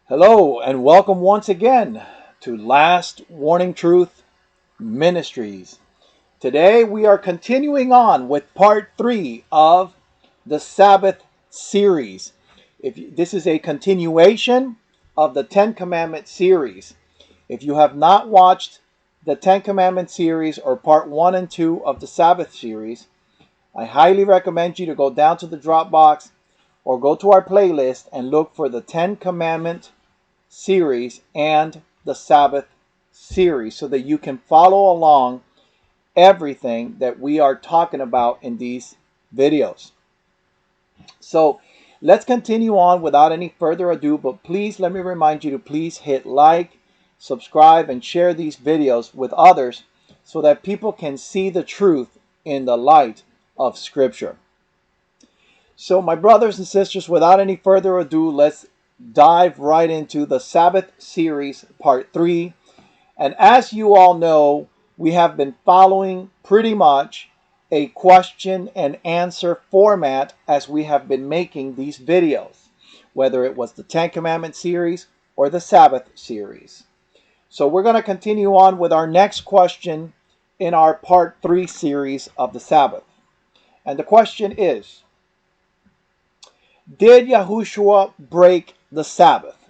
Hello and welcome once again to Last Warning Truth Ministries. Today we are continuing on with part 3 of the Sabbath series. This is a continuation of the Ten Commandment series. If you have not watched the Ten Commandment series or part 1 and 2 of the Sabbath series, I highly recommend you to go down to the Dropbox or go to our playlist and look for the Ten Commandment series and the Sabbath series so that you can follow along everything that we are talking about in these videos. So let's continue on without any further ado, but please let me remind you to please hit like, subscribe, and share these videos with others so that people can see the truth in the light of Scripture. So my brothers and sisters, without any further ado, let's dive right into the Sabbath series part 3. And as you all know, we have been following pretty much a question and answer format as we have been making these videos, whether it was the Ten Commandment series or the Sabbath series. So we're going to continue on with our next question in our part 3 series of the Sabbath. And the question is, did Yahushua break the Sabbath?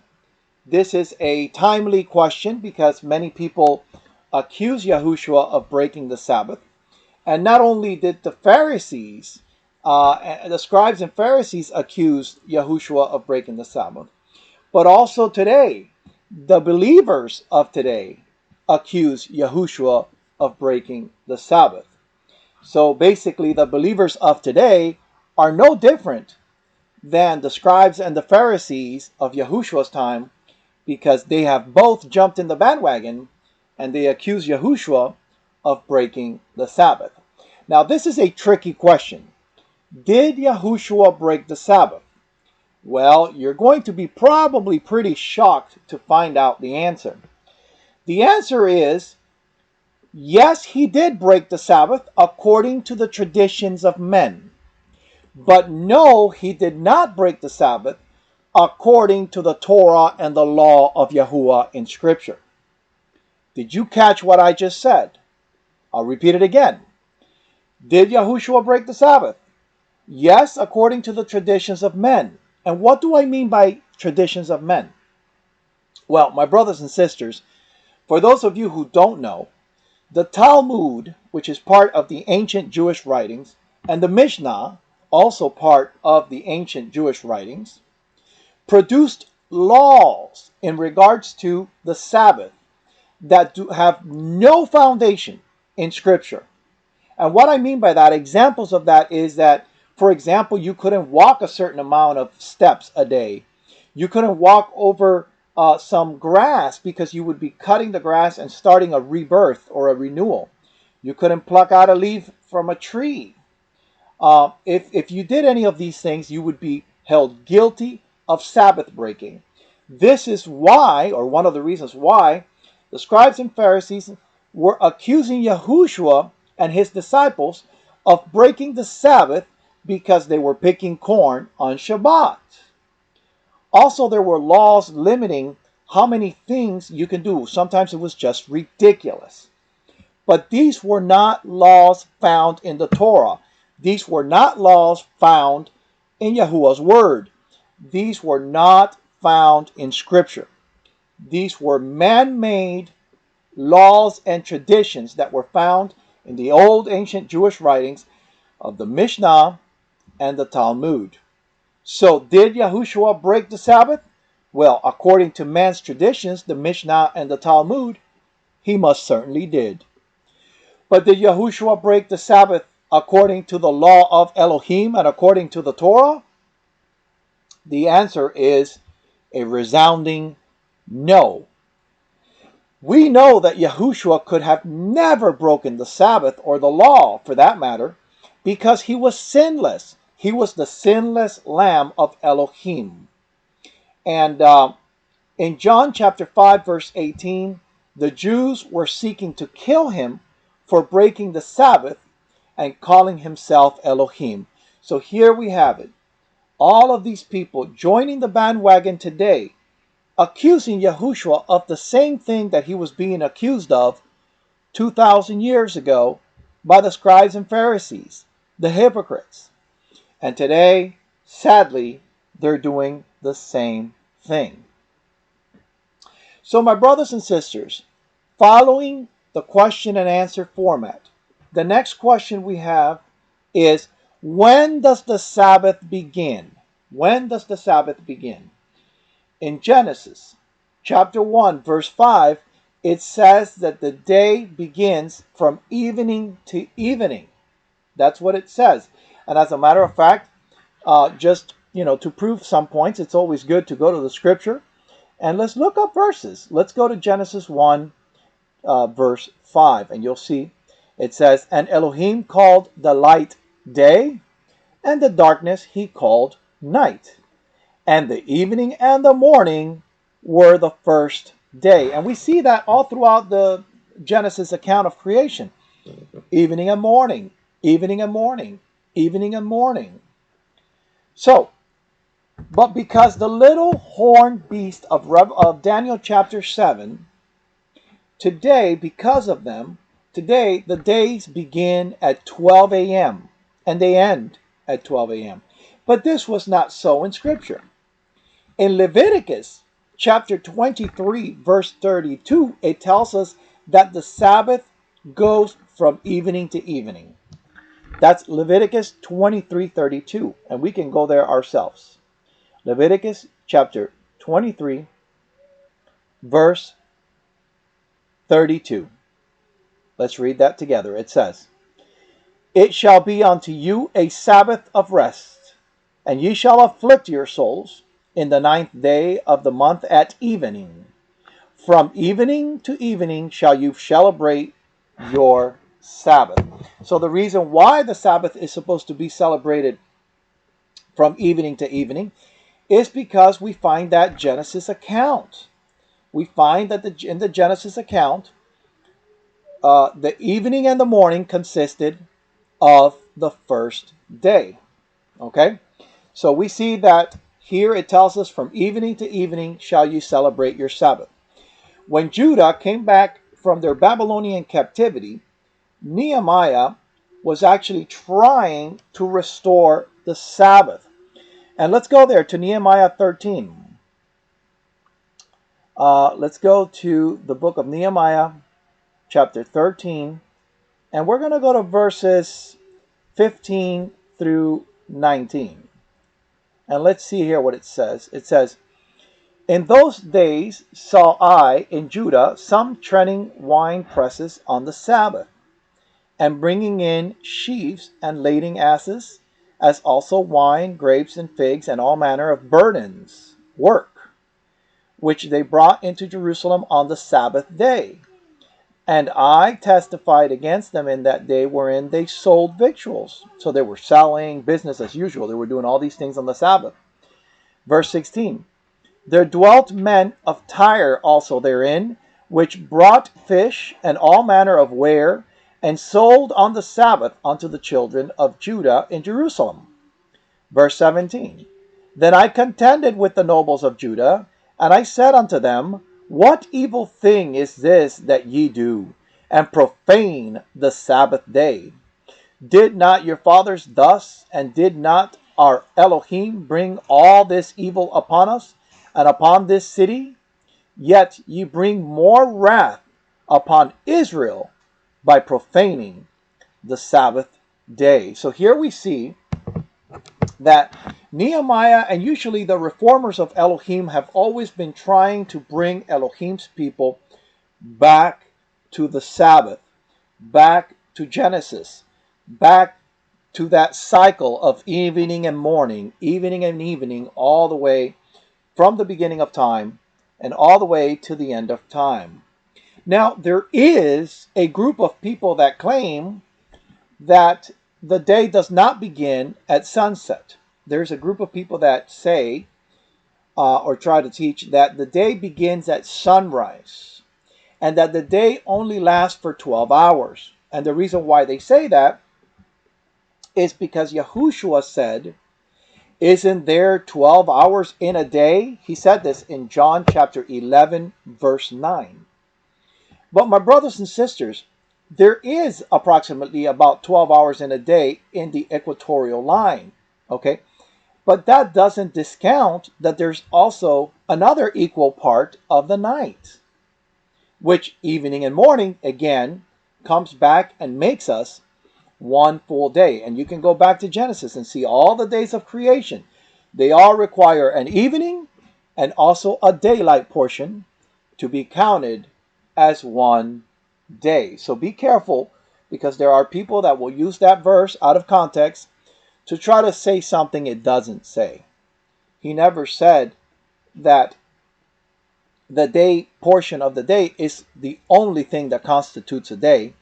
This is a timely question because many people accuse Yahushua of breaking the Sabbath. And not only did the Pharisees, the scribes and Pharisees accuse Yahushua of breaking the Sabbath, but also today, the believers of today accuse Yahushua of breaking the Sabbath. So basically, the believers of today are no different than the scribes and the Pharisees of Yahushua's time, because they have both jumped in the bandwagon and they accuse Yahushua of breaking the Sabbath. Now, this is a tricky question. Did Yahushua break the Sabbath? Well, you're going to be probably pretty shocked to find out the answer. The answer is, yes, he did break the Sabbath according to the traditions of men. But no, he did not break the Sabbath according to the Torah and the law of Yahuwah in Scripture. Did you catch what I just said? I'll repeat it again. Did Yahushua break the Sabbath? Yes, according to the traditions of men. And what do I mean by traditions of men? Well, my brothers and sisters, for those of you who don't know, the Talmud, which is part of the ancient Jewish writings, and the Mishnah, also part of the ancient Jewish writings, produced laws in regards to the Sabbath that have no foundation in Scripture. And what I mean by that, examples of that is that, for example, you couldn't walk a certain amount of steps a day. You couldn't walk over some grass because you would be cutting the grass and starting a rebirth or a renewal. You couldn't pluck out a leaf from a tree. If you did any of these things, you would be held guilty of Sabbath breaking. This is why, or one of the reasons why, the scribes and Pharisees were accusing Yahushua and his disciples of breaking the Sabbath because they were picking corn on Shabbat. Also, there were laws limiting how many things you can do. Sometimes it was just ridiculous. But these were not laws found in the Torah. These were not laws found in Yahuwah's word. These were not found in Scripture. These were man-made laws and traditions that were found in the old ancient Jewish writings of the Mishnah and the Talmud. So did Yahushua break the Sabbath? Well, according to man's traditions, the Mishnah and the Talmud, he most certainly did. But did Yahushua break the Sabbath according to the law of Elohim and according to the Torah? The answer is a resounding no. We know that Yahushua could have never broken the Sabbath or the law, for that matter, because he was sinless. He was the sinless Lamb of Elohim. And in John chapter 5, verse 18, the Jews were seeking to kill him for breaking the Sabbath and calling himself Elohim. So here we have it. All of these people joining the bandwagon today accusing Yahushua of the same thing that he was being accused of 2,000 years ago by the scribes and Pharisees, the hypocrites. And today, sadly, they're doing the same thing. So my brothers and sisters, following the question and answer format, the next question we have is, when does the Sabbath begin? When does the Sabbath begin? In Genesis chapter 1, verse 5, it says that the day begins from evening to evening. That's what it says. And as a matter of fact, just to prove some points, it's always good to go to the scripture. And let's look up verses. Let's go to Genesis 1, verse 5, and you'll see it says, "And Elohim called the light day, and the darkness he called night. And the evening and the morning were the first day." And we see that all throughout the Genesis account of creation. Evening and morning, evening and morning, evening and morning. So, but because the little horned beast of Daniel chapter 7, today, because of them, today the days begin at 12 a.m. and they end at 12 a.m. But this was not so in Scripture. In Leviticus chapter 23, verse 32, it tells us that the Sabbath goes from evening to evening. That's Leviticus 23:32, and we can go there ourselves. Leviticus chapter 23, verse 32. Let's read that together. It says, "It shall be unto you a Sabbath of rest, and ye shall afflict your souls in the 9th day of the month at evening. From evening to evening shall you celebrate your Sabbath." So the reason why the Sabbath is supposed to be celebrated from evening to evening is because we find that Genesis account. We find that in the Genesis account, the evening and the morning consisted of the first day. Okay? So we see that here it tells us, from evening to evening shall you celebrate your Sabbath. When Judah came back from their Babylonian captivity, Nehemiah was actually trying to restore the Sabbath. And let's go there to Nehemiah 13. Let's go to the book of Nehemiah, chapter 13. And we're going to go to verses 15 through 19. And let's see here what it says. It says, "In those days saw I in Judah some treading wine presses on the Sabbath, and bringing in sheaves and lading asses, as also wine, grapes, and figs, and all manner of burdens, work, which they brought into Jerusalem on the Sabbath day. And I testified against them in that day wherein they sold victuals." So they were selling, business as usual. They were doing all these things on the Sabbath. Verse 16, "There dwelt men of Tyre also therein, which brought fish and all manner of ware, and sold on the Sabbath unto the children of Judah in Jerusalem." Verse 17, "Then I contended with the nobles of Judah, and I said unto them, What evil thing is this that ye do, and profane the Sabbath day? Did not your fathers thus, and did not our Elohim bring all this evil upon us, and upon this city? Yet ye bring more wrath upon Israel by profaning the Sabbath day." So here we see that Nehemiah, and usually the reformers of Elohim, have always been trying to bring Elohim's people back to the Sabbath, back to Genesis, back to that cycle of evening and morning, evening and evening, all the way from the beginning of time and all the way to the end of time. Now, there is a group of people that claim that the day does not begin at sunset. There's a group of people that say, or try to teach, that the day begins at sunrise, and that the day only lasts for 12 hours. And the reason why they say that is because Yahushua said Isn't there 12 hours in a day? He said this in John chapter 11, verse 9. But my brothers and sisters, there is approximately about 12 hours in a day in the equatorial line. Okay? But that doesn't discount that there's also another equal part of the night, which evening and morning, again, comes back and makes us one full day. And you can go back to Genesis and see all the days of creation. They all require an evening and also a daylight portion to be counted as one day. So be careful, because there are people that will use that verse out of context to try to say something it doesn't say. He never said that the day portion of the day is the only thing that constitutes a day.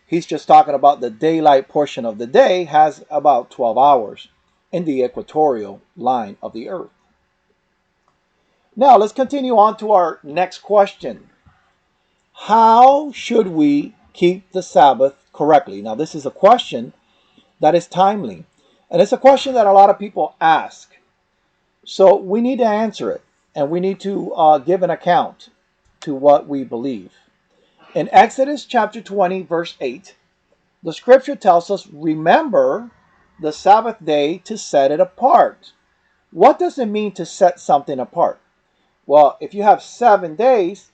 He's just talking about the daylight portion of the day has about 12 hours in the equatorial line of the earth. Now let's continue on to our next question. How should we keep the Sabbath correctly? Now this is a question that is timely, and it's a question that a lot of people ask. So we need to answer it, and we need to give an account to what we believe. In Exodus chapter 20, verse 8, the scripture tells us, remember the Sabbath day to set it apart. What does it mean to set something apart? Well, if you have 7 days,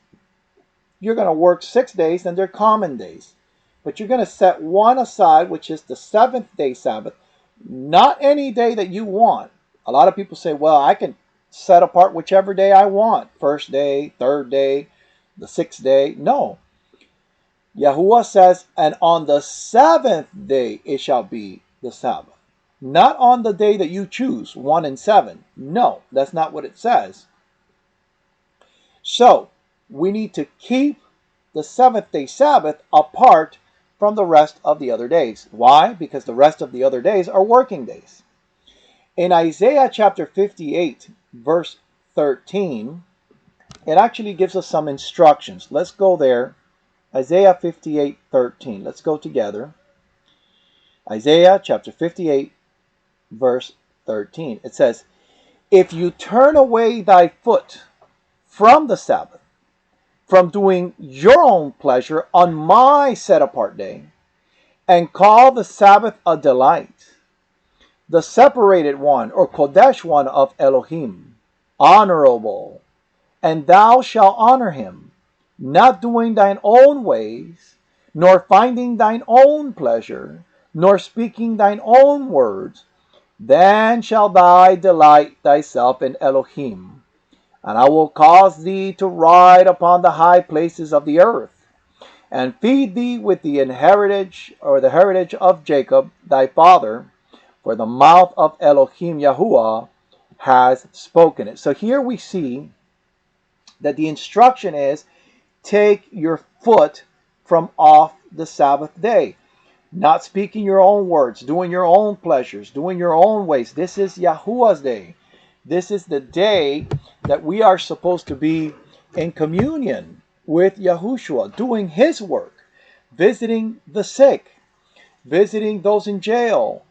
you're going to work 6 days, and they're common days. But you're going to set one aside, which is the 7th day Sabbath, not any day that you want. A lot of people say, well, I can set apart whichever day I want. First day, third day, the 6th day. No. Yahuwah says, and on the 7th day it shall be the Sabbath. Not on the day that you choose, 1 and 7. No, that's not what it says. So, we need to keep the 7th day Sabbath apart from the rest of the other days. Why? Because the rest of the other days are working days. In Isaiah chapter 58, verse 13, it actually gives us some instructions. Let's go there. Isaiah 58, 13. Let's go together. Isaiah chapter 58, verse 13. It says, if you turn away thy foot from the Sabbath, from doing your own pleasure on my set apart day, and call the Sabbath a delight, the separated one, or Kodesh one of Elohim, honorable, and thou shalt honor him, not doing thine own ways, nor finding thine own pleasure, nor speaking thine own words, then shall thou delight thyself in Elohim, and I will cause thee to ride upon the high places of the earth, and feed thee with the heritage of Jacob thy father, for the mouth of Elohim Yahuwah has spoken it. So here we see that the instruction is, take your foot from off the Sabbath day. Not speaking your own words, doing your own pleasures, doing your own ways. This is Yahuwah's day. This is the day that we are supposed to be in communion with Yahushua, doing his work, visiting the sick, visiting those in jail,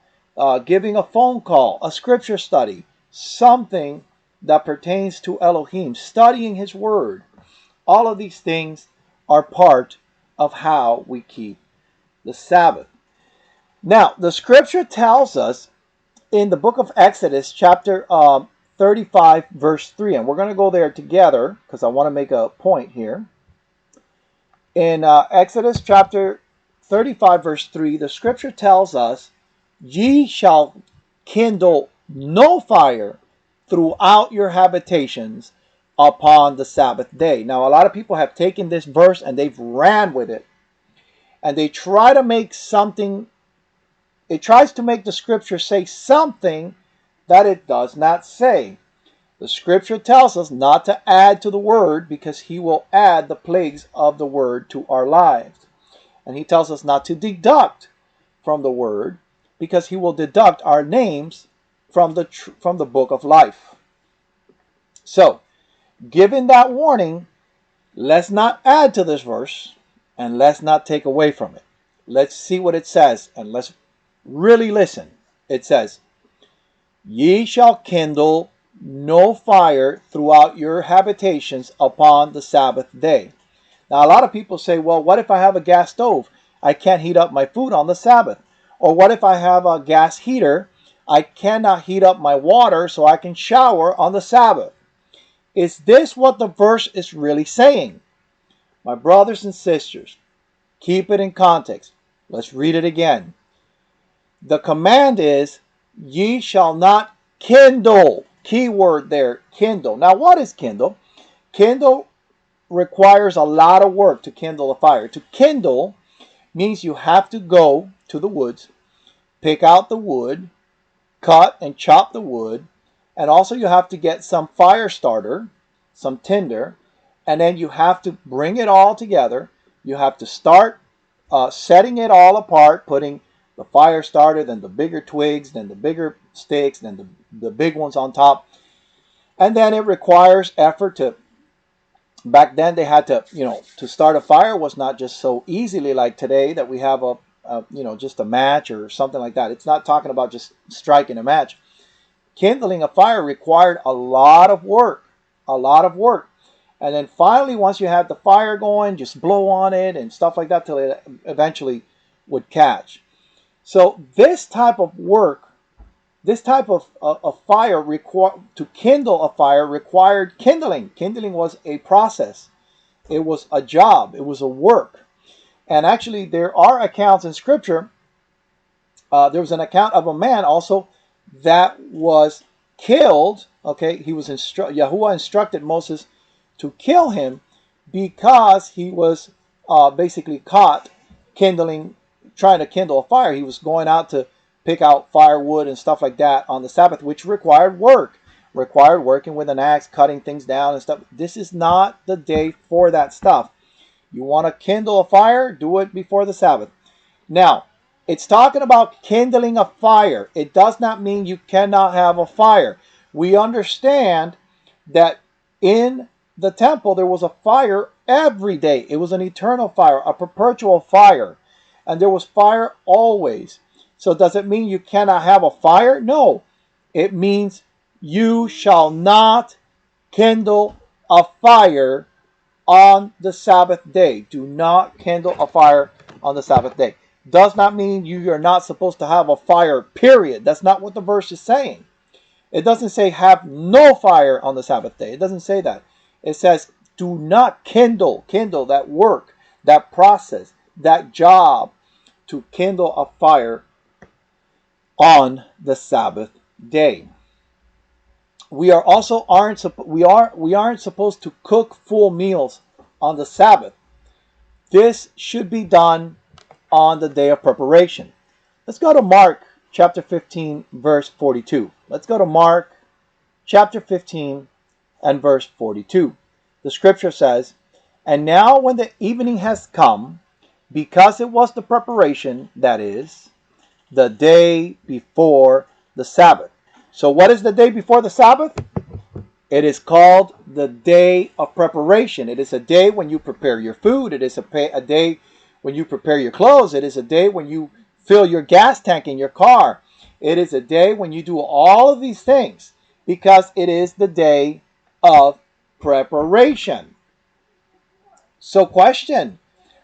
giving a phone call, a scripture study, something that pertains to Elohim, studying his word. All of these things are part of how we keep the Sabbath. Now, the scripture tells us in the book of Exodus, chapter 35, verse 3, and we're going to go there together because I want to make a point here. In Exodus chapter 35, verse 3, the scripture tells us, ye shall kindle no fire throughout your habitations upon the Sabbath day. Now, a lot of people have taken this verse and they've ran with it. And they try to make something, it tries to make the scripture say something that it does not say. The scripture tells us not to add to the word, because he will add the plagues of the word to our lives. And he tells us not to deduct from the word, because he will deduct our names from the book of life. So, given that warning, let's not add to this verse and let's not take away from it. Let's see what it says and let's really listen. It says, Ye shall kindle no fire throughout your habitations upon the Sabbath day. Now, a lot of people say, well, what if I have a gas stove? I can't heat up my food on the Sabbath. Or what if I have a gas heater? I cannot heat up my water so I can shower on the Sabbath. Is this what the verse is really saying? My brothers and sisters, keep it in context. Let's read it again. The command is, ye shall not kindle. Key word there, kindle. Now, what is kindle? Kindle requires a lot of work to kindle a fire. To kindle means you have to go to the woods, pick out the wood, cut and chop the wood, and also you have to get some fire starter, some tinder, and then you have to bring it all together. You have to start setting it all apart, putting the fire starter, then the bigger twigs, then the bigger sticks, then the big ones on top. And then it requires effort to, back then they had to, to start a fire was not just so easily like today that we have just a match or something like that. It's not talking about just striking a match. Kindling a fire required a lot of work, a lot of work. And then finally, once you had the fire going, just blow on it and stuff like that till it eventually would catch. So this type of work, this type of fire, to kindle a fire required kindling. Kindling was a process. It was a job. It was a work. And actually, there are accounts in Scripture. There was an account of a man also that was killed. Okay, he was Yahuwah instructed Moses to kill him because he was basically caught trying to kindle a fire. He was going out to pick out firewood and stuff like that on the Sabbath, which required working with an axe, cutting things down and stuff. This is not the day for that stuff. You want to kindle a fire, do it before the Sabbath. Now, it's talking about kindling a fire. It does not mean you cannot have a fire. We understand that in the temple there was a fire every day. It was an eternal fire, a perpetual fire. And there was fire always. So does it mean you cannot have a fire? No. It means you shall not kindle a fire on the Sabbath day. Do not kindle a fire on the Sabbath day. Does not mean you are not supposed to have a fire, period. That's not what the verse is saying. It doesn't say have no fire on the Sabbath day. It doesn't say that. It says do not kindle that work, that process, that job to kindle a fire on the Sabbath day. We aren't supposed to cook full meals on the Sabbath. This should be done on the day of preparation. Let's go to Mark chapter 15 verse 42. Let's go to Mark chapter 15 and verse 42. The scripture says, "And now when the evening has come, because it was the preparation, that is, the day before the Sabbath." So what is the day before the Sabbath? It is called the day of preparation. It is a day when you prepare your food. It is a day when you prepare your clothes. It is a day when you fill your gas tank in your car. It is a day when you do all of these things because it is the day of preparation. So question,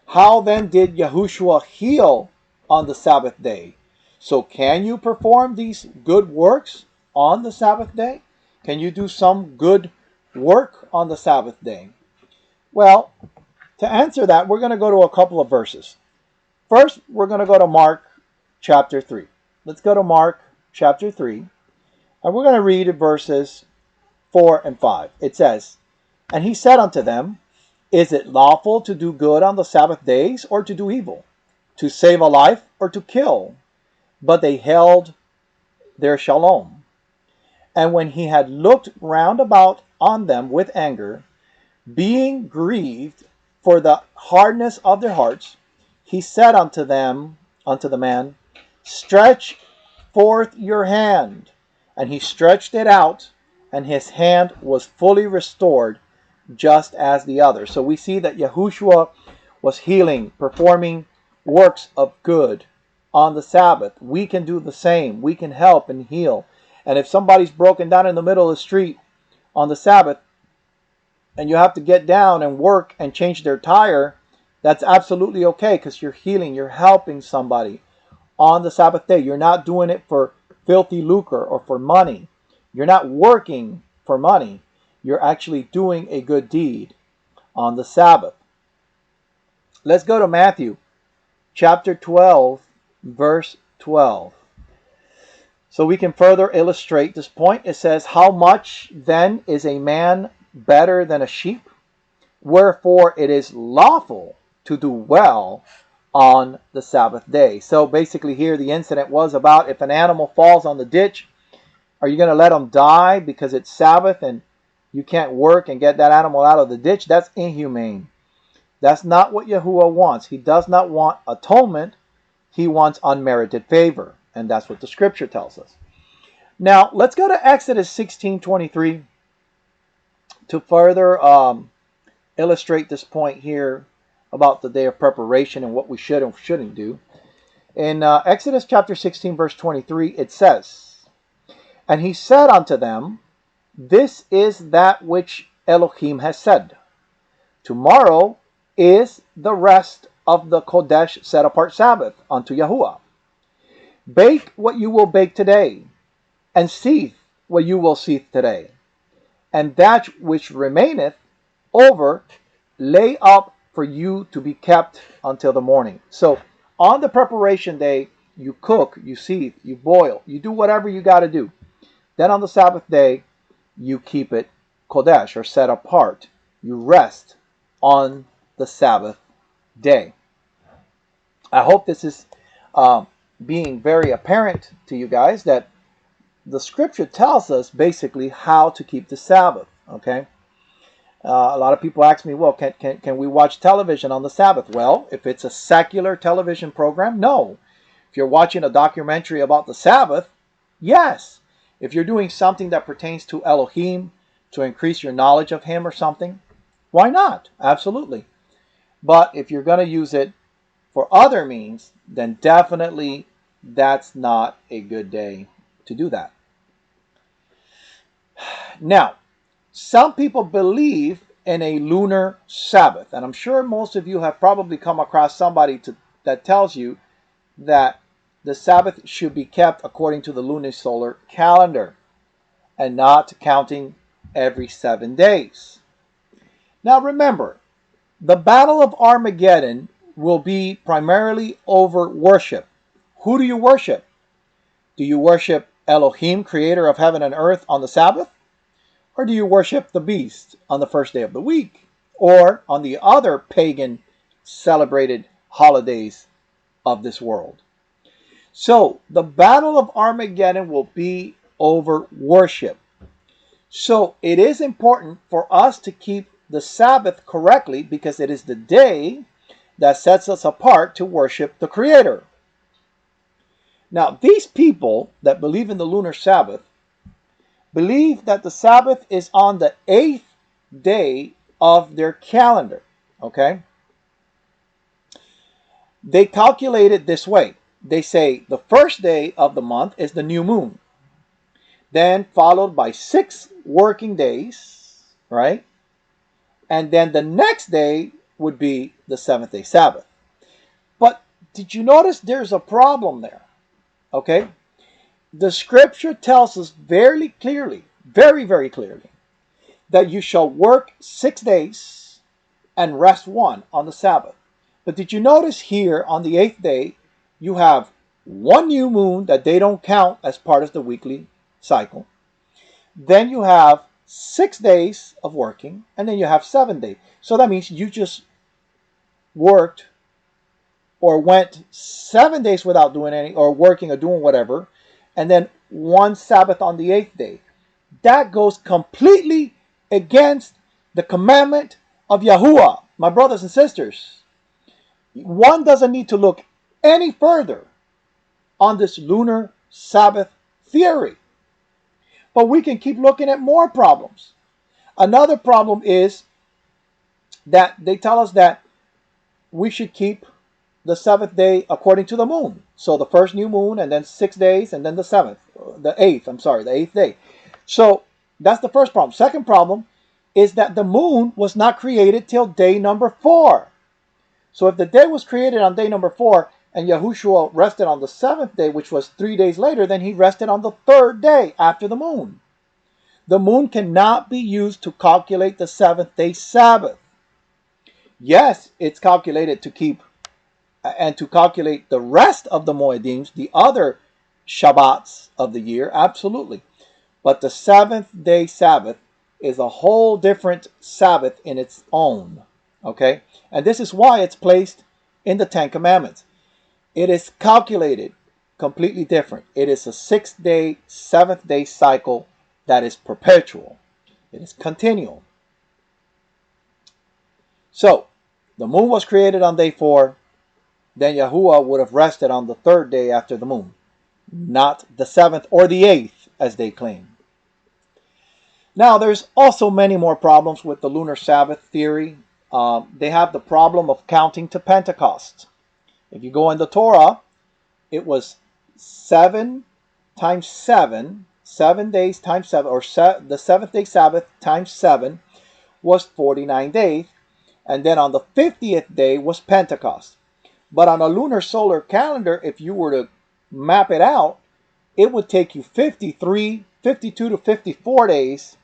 how then did Yahushua heal on the Sabbath day? So can you perform these good works on the Sabbath day? Can you do some good work on the Sabbath day? Well, to answer that, we're going to go to a couple of verses. First, we're going to go to Mark chapter 3. Let's go to Mark chapter 3, and we're going to read verses 4 and 5. It says, "And he said unto them, Is it lawful to do good on the Sabbath days, or to do evil? To save a life, or to kill? But they held their shalom. And when he had looked round about on them with anger, being grieved for the hardness of their hearts, he said unto the man, Stretch forth your hand. And he stretched it out, and his hand was fully restored, just as the other." So we see that Yahushua was healing, performing works of good on the Sabbath. We can do the same. We can help and heal. And if somebody's broken down in the middle of the street on the Sabbath, and you have to get down and work and change their tire, that's absolutely okay, because you're healing, you're helping somebody on the Sabbath day. You're not doing it for filthy lucre or for money. You're not working for money. You're actually doing a good deed on the Sabbath. Let's go to Matthew chapter 12, verse 12. So we can further illustrate this point. It says, "How much then is a man better than a sheep? Wherefore it is lawful to do well on the Sabbath day." So basically here the incident was about, if an animal falls on the ditch, are you going to let him die because it's Sabbath and you can't work and get that animal out of the ditch? That's inhumane. That's not what Yahuwah wants. He does not want atonement. He wants unmerited favor. And that's what the scripture tells us. Now, let's go to Exodus 16:23 to further illustrate this point here about the day of preparation and what we should and shouldn't do. In Exodus chapter 16, verse 23, it says, "And he said unto them, This is that which Elohim has said. Tomorrow is the rest of the Kodesh set apart Sabbath unto Yahuwah. Bake what you will bake today, and seethe what you will seethe today. And that which remaineth over, lay up for you to be kept until the morning." So on the preparation day, you cook, you seethe, you boil, you do whatever you got to do. Then on the Sabbath day, you keep it Kodesh, or set apart. You rest on the Sabbath day. I hope this is being very apparent to you guys, that the scripture tells us basically how to keep the Sabbath. Okay. A lot of people ask me, well, can we watch television on the Sabbath? Well, if it's a secular television program, no. If you're watching a documentary about the Sabbath, yes. If you're doing something that pertains to Elohim, to increase your knowledge of Him or something, why not? Absolutely. But if you're going to use it for other means, then definitely that's not a good day to do that. Now, some people believe in a lunar Sabbath, and I'm sure most of you have probably come across somebody that tells you that the Sabbath should be kept according to the lunisolar calendar and not counting every 7 days. Now remember, the Battle of Armageddon will be primarily over worship. Who do you worship? Do you worship Elohim, creator of heaven and earth, on the Sabbath? Or do you worship the beast on the first day of the week? Or on the other pagan celebrated holidays of this world? So the Battle of Armageddon will be over worship. So it is important for us to keep the Sabbath correctly, because it is the day that sets us apart to worship the Creator. Now, these people that believe in the lunar Sabbath believe that the Sabbath is on the 8th day of their calendar. Okay? They calculate it this way. They say the first day of the month is the new moon, then followed by 6 working days, right? And then the next day would be the 7th day Sabbath. But did you notice there's a problem there? Okay? The scripture tells us very clearly, very, very clearly, that you shall work 6 days and rest 1 on the Sabbath. But did you notice here on the 8th day, you have 1 new moon that they don't count as part of the weekly cycle. Then you have 6 days of working, and then you have 7 days. So that means you just worked or went 7 days without doing any, or working or doing whatever, and then 1 Sabbath on the 8th day. That goes completely against the commandment of Yahuwah. My brothers and sisters, one doesn't need to look any further on this lunar Sabbath theory. But we can keep looking at more problems. Another problem is that they tell us that we should keep the seventh day according to the moon. So the first new moon, and then 6 days, and then the eighth day. So that's the first problem. Second problem is that the moon was not created till day number 4. So if the day was created on day number 4 and Yahushua rested on the 7th day, which was 3 days later, then he rested on the 3rd day after the moon. The moon cannot be used to calculate the 7th day Sabbath. Yes, it's calculated to keep and to calculate the rest of the Moedims, the other Shabbats of the year, absolutely. But the 7th day Sabbath is a whole different Sabbath in its own. Okay? And this is why it's placed in the 10 Commandments. It is calculated completely different. It is a 6-day, 7th day cycle that is perpetual. It is continual. So, the moon was created on day 4. Then Yahuwah would have rested on the 3rd day after the moon, not the 7th or the 8th, as they claim. Now, there's also many more problems with the lunar Sabbath theory. They have the problem of counting to Pentecost. If you go in the Torah, it was 7 times 7, 7 days times 7, or the 7th day Sabbath times 7 was 49 days. And then on the 50th day was Pentecost. But on a lunar solar calendar, if you were to map it out, it would take you 52 to 54 days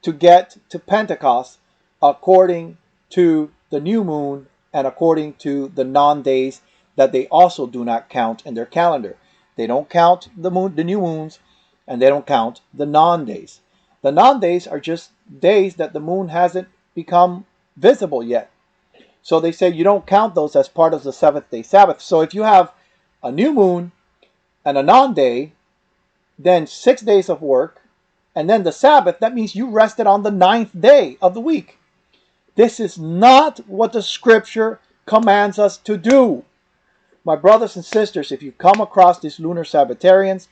to get to Pentecost according to the new moon and according to the non-days that they also do not count in their calendar. They don't count the new moons, and they don't count the non-days. The non-days are just days that the moon hasn't become visible yet. So they say you don't count those as part of the 7th day Sabbath. So if you have a new moon and a non-day, then 6 days of work, and then the Sabbath, that means you rested on the 9th day of the week. This is not what the scripture commands us to do. My brothers and sisters, if you come across these lunar Sabbatarians,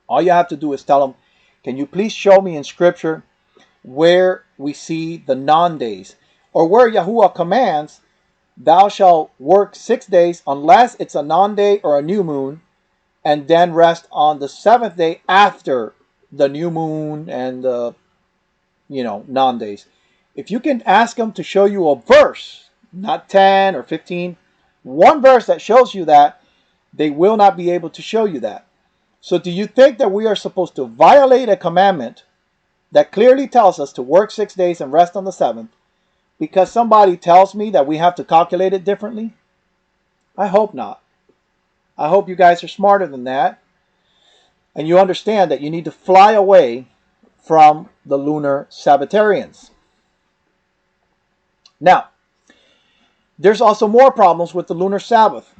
all you have to do is tell them, can you please show me in scripture where we see the non-days, or where Yahuwah commands, thou shalt work 6 days unless it's a non-day or a new moon, and then rest on the 7th day after the new moon and the non-days. If you can ask them to show you a verse, not 10 or 15, one verse that shows you that, they will not be able to show you that. So do you think that we are supposed to violate a commandment that clearly tells us to work 6 days and rest on the 7th because somebody tells me that we have to calculate it differently? I hope not. I hope you guys are smarter than that, and you understand that you need to fly away from the lunar Sabbatarians. Now, there's also more problems with the lunar Sabbath.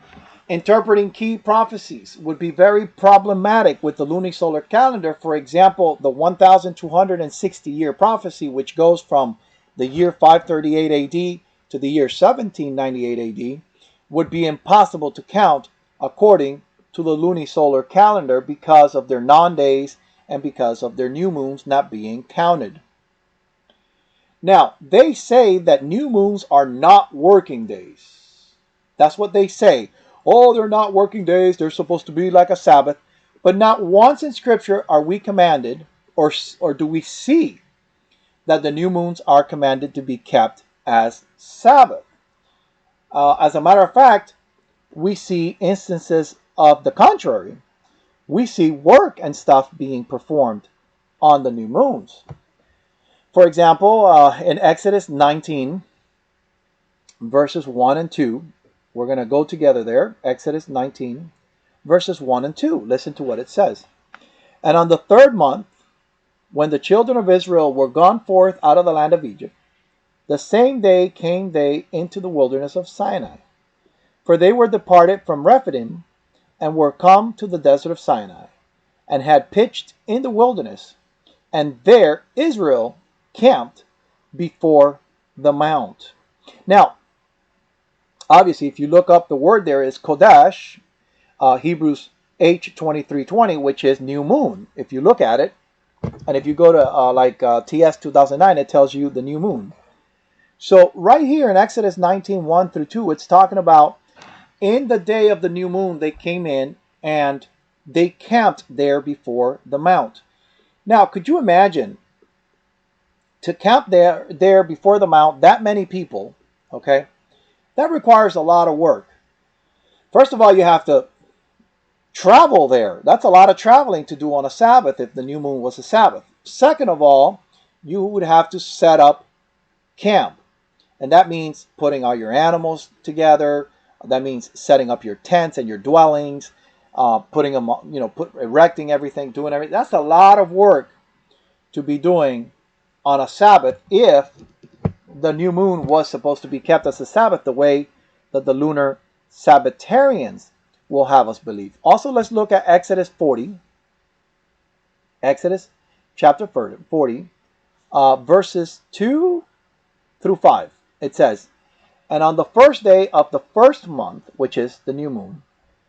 Interpreting key prophecies would be very problematic with the lunisolar calendar. For example, the 1260-year prophecy, which goes from the year 538 AD to the year 1798 AD, would be impossible to count according to the lunisolar calendar because of their non-days and because of their new moons not being counted. Now, they say that new moons are not working days. That's what they say. Oh, they're not working days. They're supposed to be like a Sabbath. But not once in Scripture are we commanded, or do we see that the new moons are commanded to be kept as Sabbath. As a matter of fact, we see instances of the contrary. We see work and stuff being performed on the new moons. For example, in Exodus 19, verses 1 and 2, we're going to go together there. Exodus 19, verses 1 and 2. Listen to what it says. And on the 3rd month, when the children of Israel were gone forth out of the land of Egypt, the same day came they into the wilderness of Sinai. For they were departed from Rephidim, and were come to the desert of Sinai, and had pitched in the wilderness, and there Israel camped before the mount. Now, obviously, if you look up the word there is Kodesh, Hebrews H2320, which is new moon. If you look at it, and if you go to TS 2009, it tells you the new moon. So right here in Exodus 19, 1 through 2, it's talking about in the day of the new moon, they came in and they camped there before the mount. Now, could you imagine to camp there before the mount, that many people, okay? That requires a lot of work. First of all, you have to travel there. That's a lot of traveling to do on a Sabbath if the new moon was a Sabbath. Second of all, you would have to set up camp. And that means putting all your animals together. That means setting up your tents and your dwellings, putting them, erecting everything, doing everything. That's a lot of work to be doing on a Sabbath if the new moon was supposed to be kept as a Sabbath the way that the lunar Sabbatarians will have us believe. Also, let's look at Exodus 40. Exodus chapter 40, verses 2 through 5. It says, "And on the first day of the first month, which is the new moon,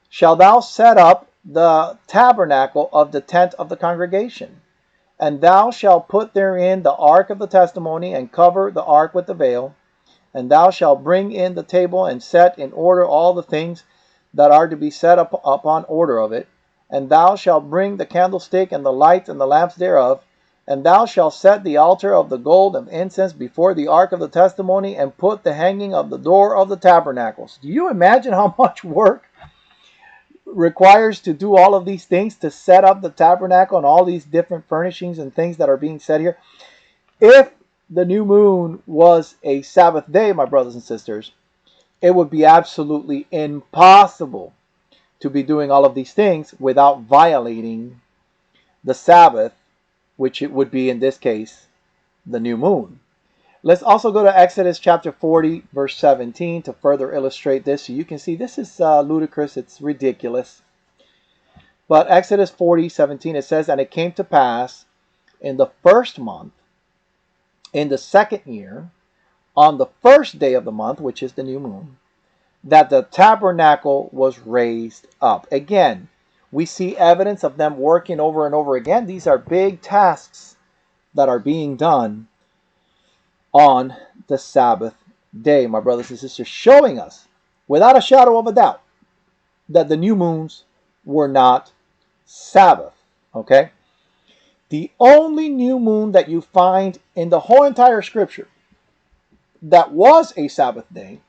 shalt thou set up the tabernacle of the tent of the congregation. And thou shalt put therein the ark of the testimony, and cover the ark with the veil. And thou shalt bring in the table, and set in order all the things that are to be set up upon order of it. And thou shalt bring the candlestick, and the lights, and the lamps thereof. And thou shalt set the altar of the gold of incense before the ark of the testimony, and put the hanging of the door of the tabernacles." Do you imagine how much work requires to do all of these things, to set up the tabernacle and all these different furnishings and things that are being said here? If the new moon was a Sabbath day, my brothers and sisters, it would be absolutely impossible to be doing all of these things without violating the Sabbath, which it would be in this case the new moon. Let's also go to Exodus chapter 40, verse 17 to further illustrate this. So you can see this is ludicrous. It's ridiculous. But Exodus 40, 17, it says, "And it came to pass in the first month, in the second year, on the first day of the month," which is the new moon, "that the tabernacle was raised up." Again, we see evidence of them working over and over again. These are big tasks that are being done on the Sabbath day, my brothers and sisters, showing us without a shadow of a doubt that the new moons were not Sabbath. Okay? The only new moon that you find in the whole entire scripture that was a Sabbath day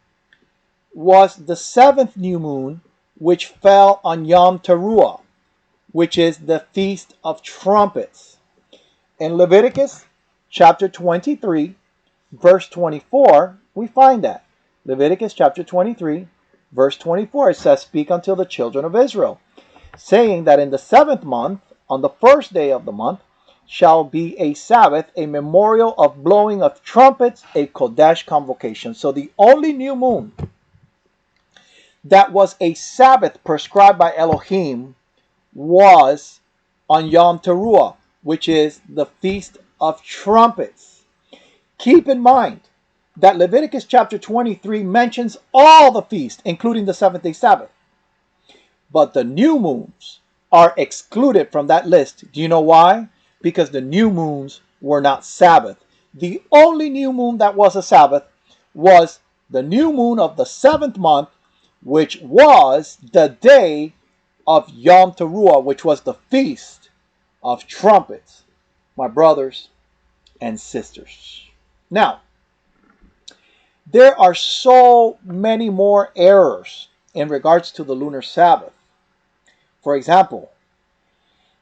was the seventh new moon, which fell on Yom Teruah, which is the Feast of Trumpets. In Leviticus chapter 23, verse 24, we find that. Leviticus chapter 23, verse 24, it says, "Speak unto the children of Israel, saying that in the seventh month, on the first day of the month, shall be a Sabbath, a memorial of blowing of trumpets, a Kodesh convocation." So the only new moon that was a Sabbath prescribed by Elohim was on Yom Teruah, which is the Feast of Trumpets. Keep in mind that Leviticus chapter 23 mentions all the feasts, including the seventh-day Sabbath. But the new moons are excluded from that list. Do you know why? Because the new moons were not Sabbath. The only new moon that was a Sabbath was the new moon of the seventh month, which was the day of Yom Teruah, which was the Feast of Trumpets, my brothers and sisters. Now, there are so many more errors in regards to the lunar Sabbath. For example,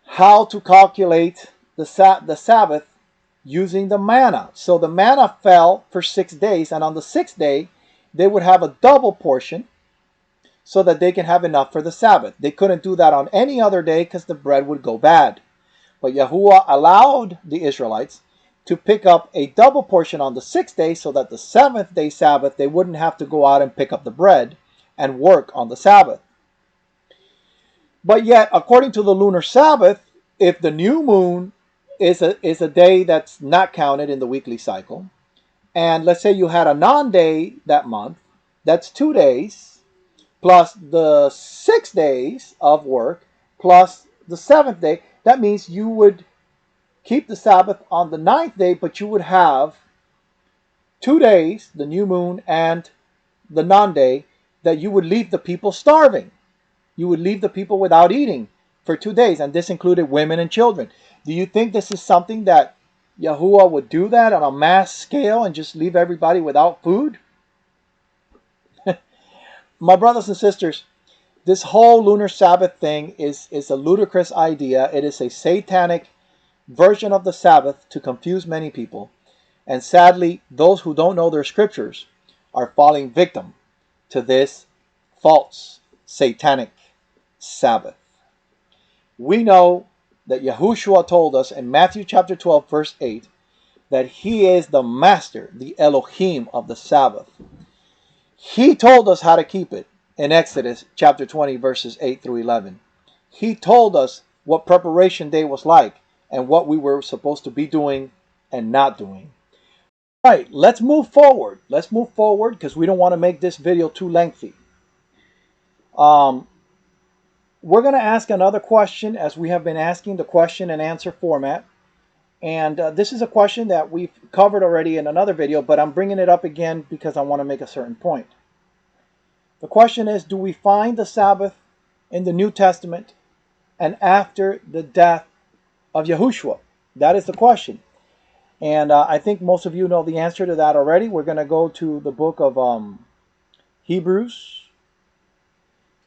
how to calculate the Sabbath using the manna. So the manna fell for 6 days, and on the sixth day, they would have a double portion so that they can have enough for the Sabbath. They couldn't do that on any other day because the bread would go bad. But Yahuwah allowed the Israelites to pick up a double portion on the sixth day so that the seventh day Sabbath, they wouldn't have to go out and pick up the bread and work on the Sabbath. But yet, according to the lunar Sabbath, if the new moon is a day that's not counted in the weekly cycle, and let's say you had a non-day that month, that's 2 days, plus the 6 days of work, plus the seventh day, that means you would keep the Sabbath on the ninth day, but you would have 2 days, the new moon and the non-day, that you would leave the people starving. You would leave the people without eating for 2 days, and this included women and children. Do you think this is something that Yahuwah would do that on a mass scale and just leave everybody without food? My brothers and sisters, this whole lunar Sabbath thing is a ludicrous idea. It is a satanic version of the Sabbath to confuse many people. And sadly, those who don't know their scriptures are falling victim to this false satanic Sabbath. We know that Yahushua told us in Matthew chapter 12, verse 8, that he is the master, the Elohim of the Sabbath. He told us how to keep it in Exodus chapter 20, verses 8 through 11. He told us what preparation day was like and what we were supposed to be doing and not doing. All right, let's move forward. Let's move forward because we don't want to make this video too lengthy. We're going to ask another question, as we have been asking the question and answer format. And this is a question that we've covered already in another video, but I'm bringing it up again because I want to make a certain point. The question is, do we find the Sabbath in the New Testament and after the death of Yahushua? That is the question. And I think most of you know the answer to that already. We're going to go to the book of Hebrews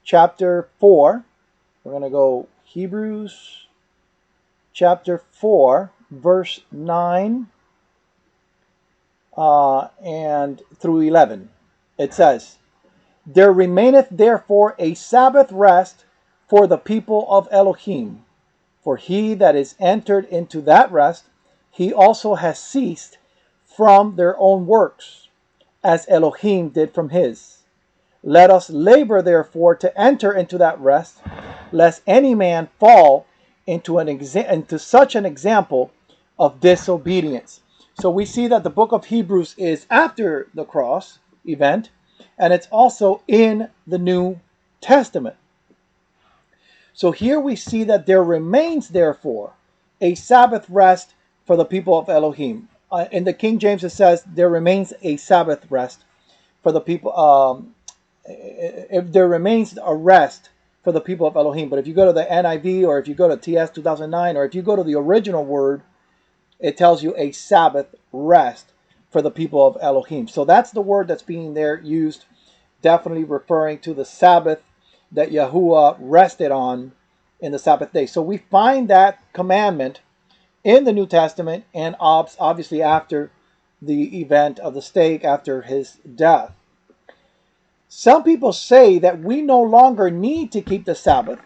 chapter 4. We're going to go Hebrews chapter 4, verse 9 and through 11. It says, "There remaineth therefore a Sabbath rest for the people of Elohim. For he that is entered into that rest, he also has ceased from their own works, as Elohim did from his. Let us labor therefore to enter into that rest, lest any man fall into such an example of disobedience." So we see that the book of Hebrews is after the cross event, and it's also in the New Testament. So here we see that there remains therefore a Sabbath rest for the people of Elohim. In the King James it says there remains a Sabbath rest for the people. If there remains a rest for the people of Elohim. But if you go to the NIV, or if you go to TS 2009, or if you go to the original word, it tells you a Sabbath rest for the people of Elohim. So that's the word that's being there used, definitely referring to the Sabbath that Yahuwah rested on in the Sabbath day. So we find that commandment in the New Testament, and obviously after the event of the stake, after his death. Some people say that we no longer need to keep the Sabbath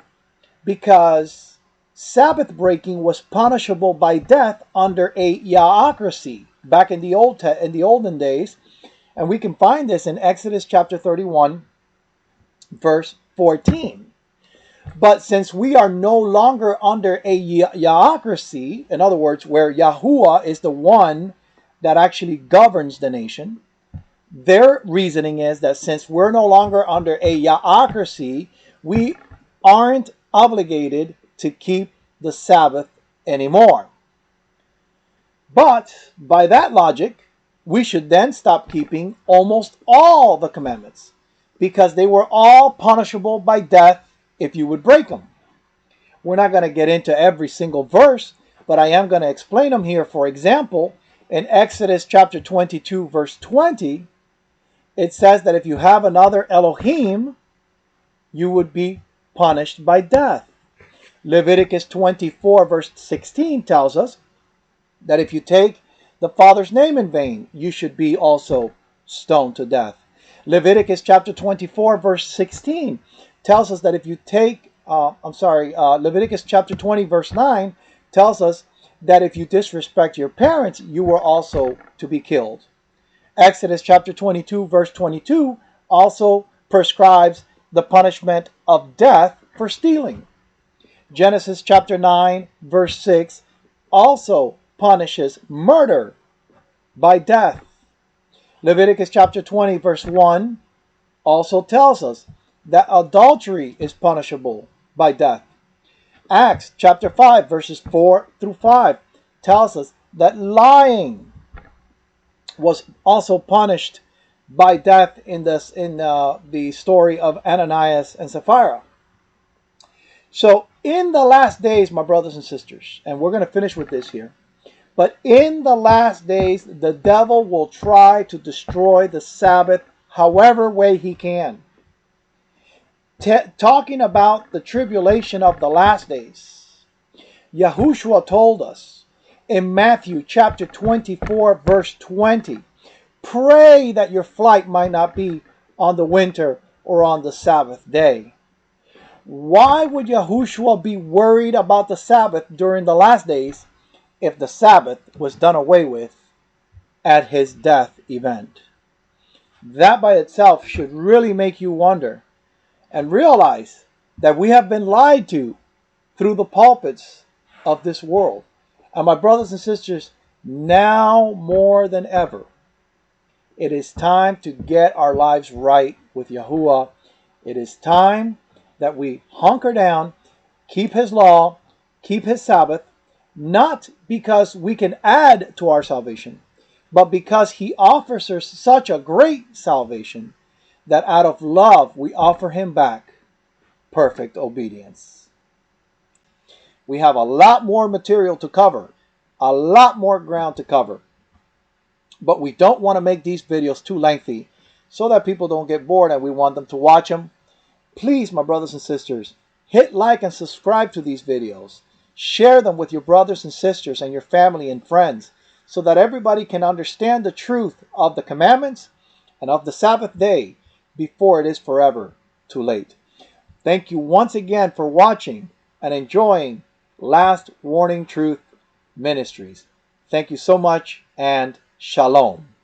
because Sabbath breaking was punishable by death under a Yaocracy back in the olden days, and we can find this in Exodus chapter 31, verse 14. But since we are no longer under a Yaocracy, in other words, where Yahuwah is the one that actually governs the nation, their reasoning is that since we're no longer under a Yaocracy, we aren't obligated to keep the Sabbath anymore. But by that logic, we should then stop keeping almost all the commandments, because they were all punishable by death if you would break them. We're not going to get into every single verse, but I am going to explain them here. For example, in Exodus chapter 22, verse 20, it says that if you have another Elohim, you would be punished by death. Leviticus 24, verse 16 tells us that if you take the Father's name in vain, you should be also stoned to death. Leviticus chapter 24, verse 16 tells us that if you take, Leviticus chapter 20, verse 9 tells us that if you disrespect your parents, you were also to be killed. Exodus chapter 22, verse 22 also prescribes the punishment of death for stealing. Genesis chapter 9, verse 6 also punishes murder by death. Leviticus chapter 20, verse 1 also tells us that adultery is punishable by death. Acts chapter 5, verses 4 through 5 tells us that lying was also punished by death in the story of Ananias and Sapphira. So in the last days, my brothers and sisters, and we're going to finish with this here, but in the last days, the devil will try to destroy the Sabbath however way he can. Talking about the tribulation of the last days, Yahushua told us in Matthew chapter 24, verse 20, pray that your flight might not be on the winter or on the Sabbath day. Why would Yahushua be worried about the Sabbath during the last days if the Sabbath was done away with at his death event? That by itself should really make you wonder and realize that we have been lied to through the pulpits of this world. And my brothers and sisters, now more than ever, it is time to get our lives right with Yahuwah. It is time that we hunker down, keep his law, keep his Sabbath, not because we can add to our salvation, but because he offers us such a great salvation that out of love we offer him back perfect obedience. We have a lot more material to cover, a lot more ground to cover, but we don't want to make these videos too lengthy so that people don't get bored and we want them to watch them. Please, my brothers and sisters, hit like and subscribe to these videos. Share them with your brothers and sisters and your family and friends so that everybody can understand the truth of the commandments and of the Sabbath day before it is forever too late. Thank you once again for watching and enjoying Last Warning Truth Ministries. Thank you so much, and Shalom.